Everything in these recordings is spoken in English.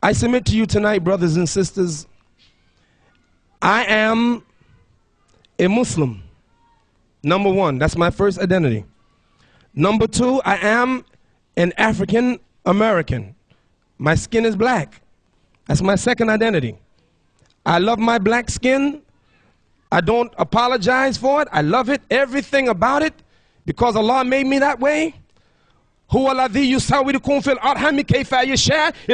I submit to you tonight, brothers and sisters, I am a Muslim. Number one, that's my first identity. Number two, I am an African American. My skin is black. That's my second identity. I love my black skin. I don't apologize for it. I love it, everything about it, because Allah made me that way. It's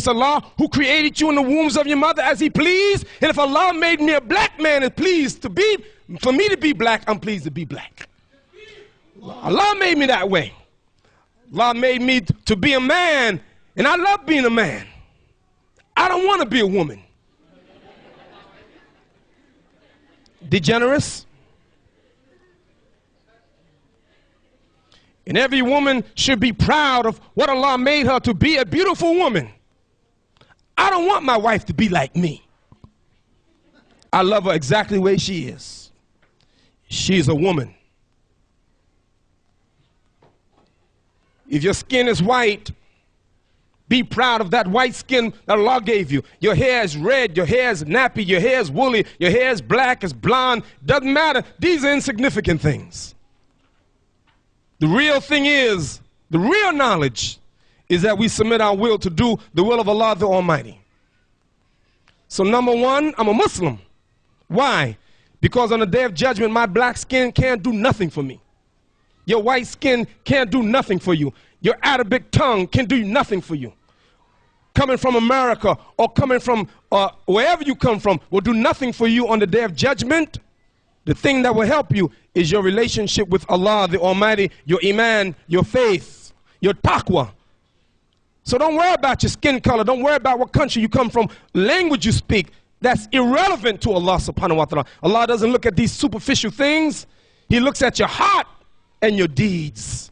Allah who created you in the wombs of your mother as He pleased. And if Allah made me a black man and pleased for me to be black, I'm pleased to be black. Allah made me that way. Allah made me to be a man, and I love being a man. I don't want to be a woman. Degenerate. And every woman should be proud of what Allah made her to be, a beautiful woman. I don't want my wife to be like me. I love her exactly the way she is. She is a woman. If your skin is white, be proud of that white skin that Allah gave you. Your hair is red, your hair is nappy, your hair is woolly, your hair is black, it's blonde. Doesn't matter. These are insignificant things. The real thing is, the real knowledge is that we submit our will to do the will of Allah the Almighty. So number one, I'm a Muslim. Why? Because on the day of judgment, my black skin can't do nothing for me. Your white skin can't do nothing for you. Your Arabic tongue can do nothing for you. Coming from America or coming from wherever you come from will do nothing for you on the day of judgment. The thing that will help you is your relationship with Allah the Almighty, your iman, your faith, your taqwa. So don't worry about your skin color. Don't worry about what country you come from, language you speak. That's irrelevant to Allah subhanahu wa ta'ala. Allah doesn't look at these superficial things. He looks at your heart and your deeds.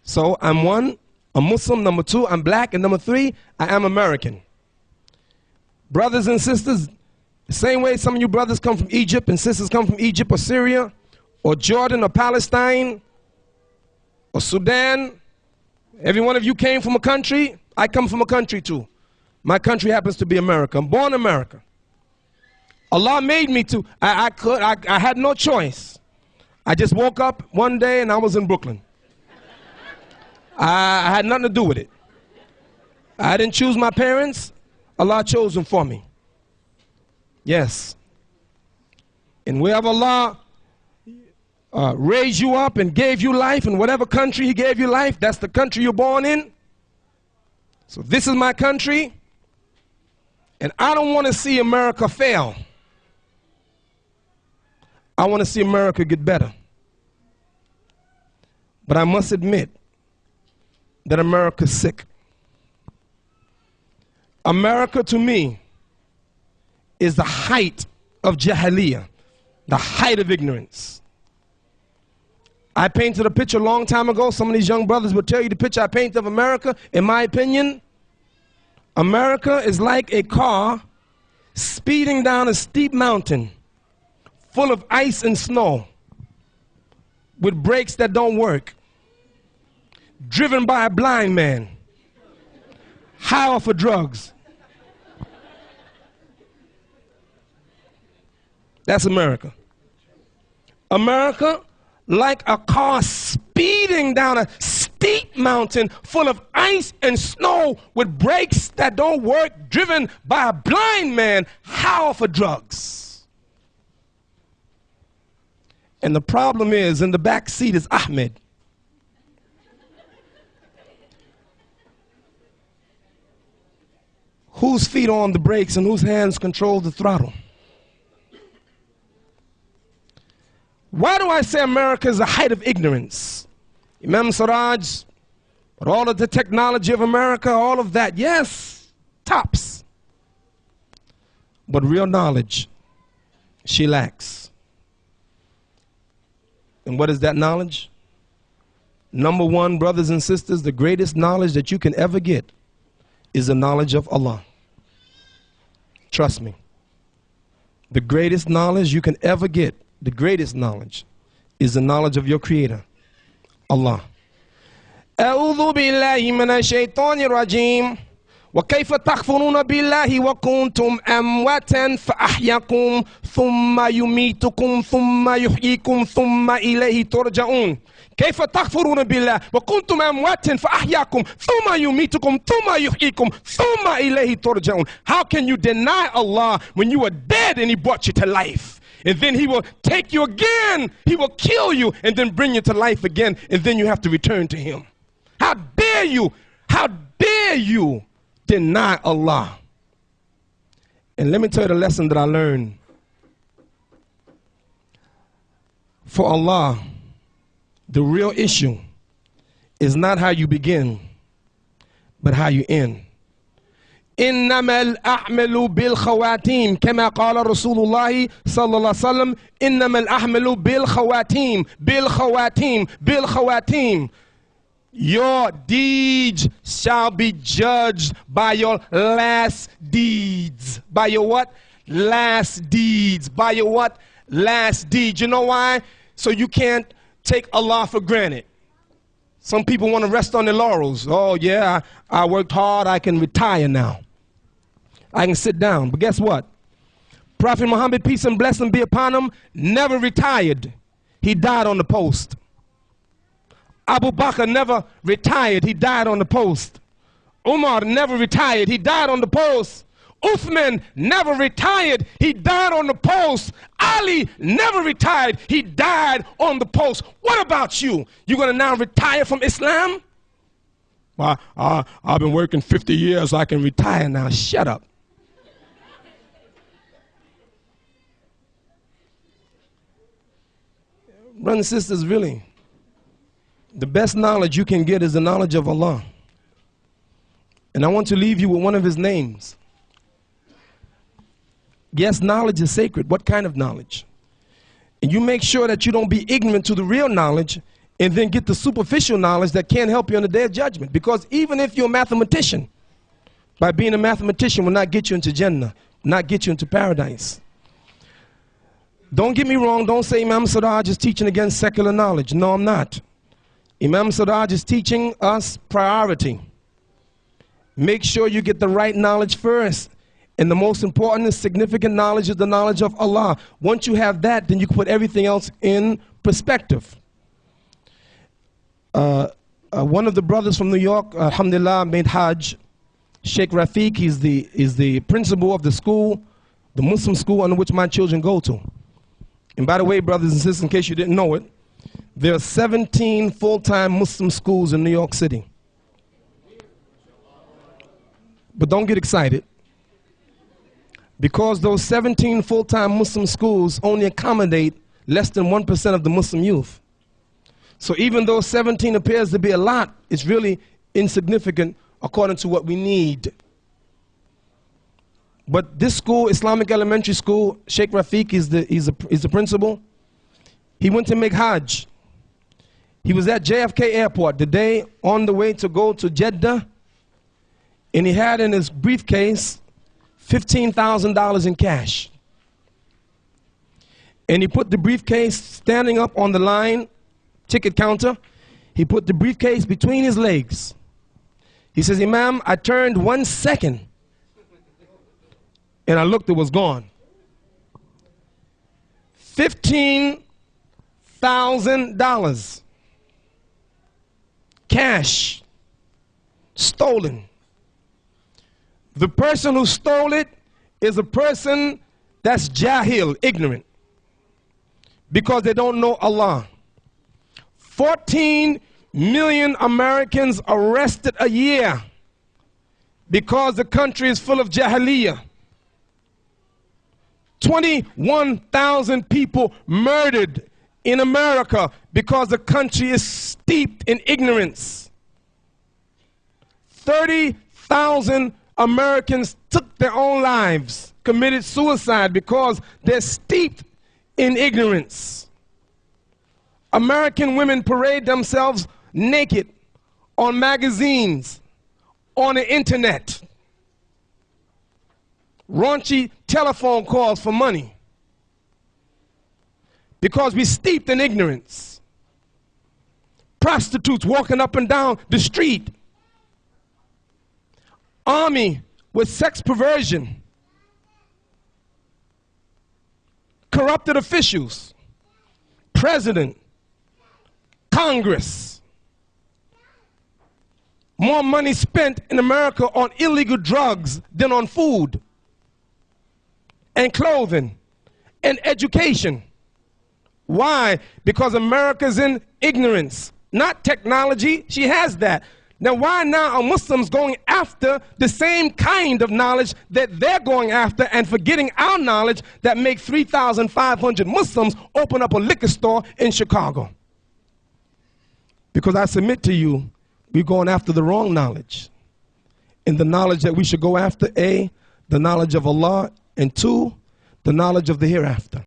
So I'm one, a Muslim. Number two, I'm black. And number three, I am American. Brothers and sisters, the same way some of you brothers come from Egypt and sisters come from Egypt or Syria or Jordan or Palestine or Sudan. Every one of you came from a country. I come from a country too. My country happens to be America. I'm born in America. Allah made me to. I had no choice. I just woke up one day and I was in Brooklyn. I had nothing to do with it. I didn't choose my parents. Allah chose them for me. Yes. And wherever Allah raised you up and gave you life, in whatever country He gave you life, that's the country you're born in. So this is my country. And I don't want to see America fail. I want to see America get better. But I must admit that America's sick. America, to me, is the height of jahiliyyah, the height of ignorance. I painted a picture a long time ago. Some of these young brothers will tell you the picture I painted of America. In my opinion, America is like a car speeding down a steep mountain full of ice and snow with brakes that don't work, driven by a blind man, high off of drugs. That's America. America, like a car speeding down a steep mountain full of ice and snow with brakes that don't work, driven by a blind man, high off of drugs. And the problem is, in the back seat is Ahmed. Whose feet are on the brakes and whose hands control the throttle? Why do I say America is the height of ignorance? Imam Siraj, but all of the technology of America, all of that, yes, tops. But real knowledge, she lacks. And what is that knowledge? Number one, brothers and sisters, the greatest knowledge that you can ever get is the knowledge of Allah. Trust me. The greatest knowledge you can ever get, the greatest knowledge, is the knowledge of your Creator, Allah. أعوذ بالله من الشيطان الرجيم وكيف تكفرون بالله وكنتم أمواتا فأحياكم ثم يميتكم ثم يحييكم ثم إليه ترجعون. كيف تكفرون بالله وكنتم أمواتا فأحياكم ثم يميتكم ثم يحييكم ثم إليه ترجعون. How can you deny Allah when you were dead and He brought you to life? And then He will take you again, He will kill you and then bring you to life again, and then you have to return to Him. How dare you? How dare you deny Allah? And let me tell you the lesson that I learned. For Allah, the real issue is not how you begin, but how you end. إنما الأعمال بالخواتيم كما قال رسول الله صلى الله عليه وسلم إنما الأعمال بالخواتيم بالخواتيم بالخواتيم. Your deeds shall be judged by your last deeds. By your what? Last deeds. By your what? Last deeds. You know why? So you can't take Allah for granted. Some people want to rest on their laurels. Oh yeah, I worked hard, I can retire now. I can sit down. But guess what? Prophet Muhammad, peace and blessing be upon him, never retired. He died on the post. Abu Bakr never retired. He died on the post. Umar never retired. He died on the post. Uthman never retired. He died on the post. Ali never retired. He died on the post. What about you? You're going to now retire from Islam? Well, I've been working 50 years, so I can retire now. Shut up. Brothers and sisters, really, the best knowledge you can get is the knowledge of Allah. And I want to leave you with one of His names. Yes, knowledge is sacred. What kind of knowledge? And you make sure that you don't be ignorant to the real knowledge and then get the superficial knowledge that can't help you on the day of judgment. Because even if you're a mathematician, by being a mathematician will not get you into Jannah, not get you into paradise. Don't get me wrong, don't say Imam Siraj is teaching against secular knowledge. No, I'm not. Imam Siraj is teaching us priority. Make sure you get the right knowledge first. And the most important and significant knowledge is the knowledge of Allah. Once you have that, then you can put everything else in perspective. One of the brothers from New York, alhamdulillah, made Hajj. Sheikh Rafiq, is the principal of the school, the Muslim school under which my children go to. And by the way, brothers and sisters, in case you didn't know it, there are 17 full-time Muslim schools in New York City. But don't get excited, because those 17 full-time Muslim schools only accommodate less than 1% of the Muslim youth. So even though 17 appears to be a lot, it's really insignificant according to what we need. But this school, Islamic Elementary School, Sheikh Rafiq is the principal. He went to make Hajj. He was at JFK Airport the day on the way to go to Jeddah, and he had in his briefcase $15,000 in cash. And he put the briefcase standing up on the line, ticket counter. He put the briefcase between his legs. He says, Imam, I turned 1 second and I looked, it was gone. $15,000. Cash. Stolen. The person who stole it is a person that's jahil, ignorant, because they don't know Allah. 14 million Americans arrested a year because the country is full of jahiliyyah. 21,000 people murdered in America because the country is steeped in ignorance. 30,000 Americans took their own lives, committed suicide because they're steeped in ignorance. American women parade themselves naked on magazines, on the internet. Raunchy telephone calls for money because we're steeped in ignorance. prostitutes walking up and down the street, army with sex perversion, corrupted officials, president, Congress. More money spent in America on illegal drugs than on food and clothing and education. Why? Because America's in ignorance, not technology. She has that. Now, why now are Muslims going after the same kind of knowledge that they're going after and forgetting our knowledge that make 3,500 Muslims open up a liquor store in Chicago? Because I submit to you, we're going after the wrong knowledge. And the knowledge that we should go after, A, the knowledge of Allah, and 2, the knowledge of the hereafter.